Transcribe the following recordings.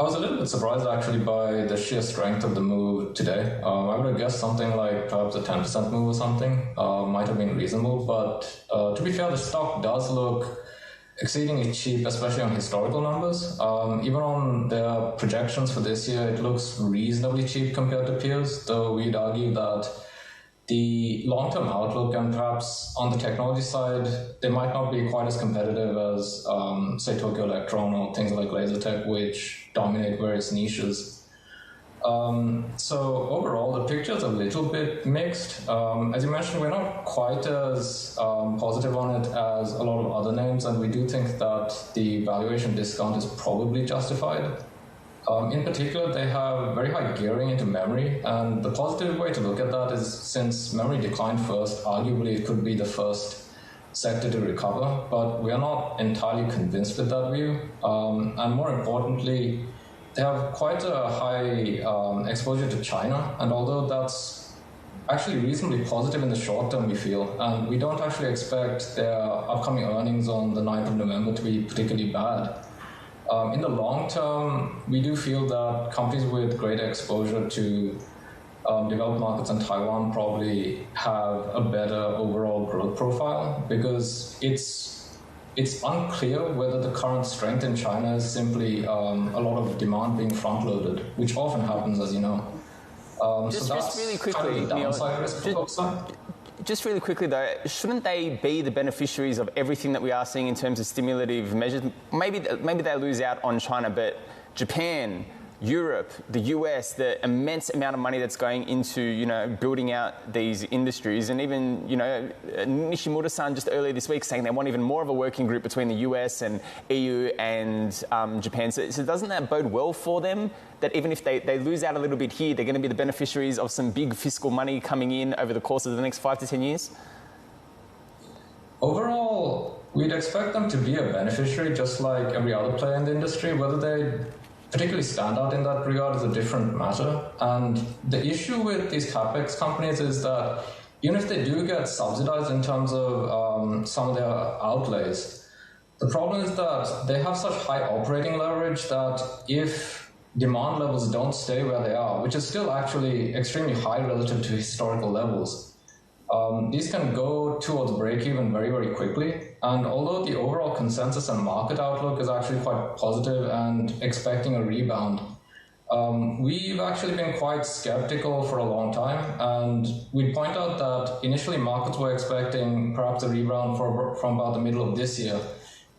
I was a little bit surprised actually by the sheer strength of the move today. I would have guessed something like perhaps a 10% move or something might have been reasonable, but to be fair, the stock does look exceedingly cheap, especially on historical numbers. Even on their projections for this year, it looks reasonably cheap compared to peers, though we'd argue that the long-term outlook and perhaps on the technology side, they might not be quite as competitive as, say, Tokyo Electron or things like Lasertech, which dominate various niches. So overall, the picture is a little bit mixed. As you mentioned, we're not quite as positive on it as a lot of other names, and we do think that the valuation discount is probably justified. In particular, they have very high gearing into memory, and the positive way to look at that is since memory declined first, arguably it could be the first sector to recover, but we are not entirely convinced with that view. And more importantly, they have quite a high exposure to China, and although that's actually reasonably positive in the short term, we feel, and we don't actually expect their upcoming earnings on the 9th of November to be particularly bad. In the long term, we do feel that companies with greater exposure to developed markets and Taiwan probably have a better overall growth profile, because it's unclear whether the current strength in China is simply a lot of demand being front-loaded, which often happens, as you know. Just really quickly, kind of the downside risk for Kokusai. Just really quickly though, shouldn't they be the beneficiaries of everything that we are seeing in terms of stimulative measures? Maybe they lose out on China, but Japan, Europe, the US, the immense amount of money that's going into, building out these industries, and even, Nishimura-san just earlier this week saying they want even more of a working group between the US and EU and Japan. So doesn't that bode well for them? That even if they lose out a little bit here, they're going to be the beneficiaries of some big fiscal money coming in over the course of the next 5 to 10 years? Overall, we'd expect them to be a beneficiary just like every other player in the industry. Whether they particularly stand out in that regard is a different matter. And the issue with these capex companies is that even if they do get subsidized in terms of some of their outlays, the problem is that they have such high operating leverage that if demand levels don't stay where they are, which is still actually extremely high relative to historical levels, these can go towards break-even very, very quickly. And although the overall consensus and market outlook is actually quite positive and expecting a rebound, we've actually been quite skeptical for a long time. And we point out that initially markets were expecting perhaps a rebound from about the middle of this year.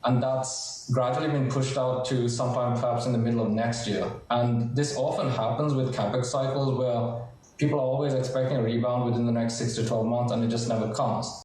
And that's gradually been pushed out to sometime perhaps in the middle of next year. And this often happens with capex cycles where people are always expecting a rebound within the next 6 to 12 months, and it just never comes.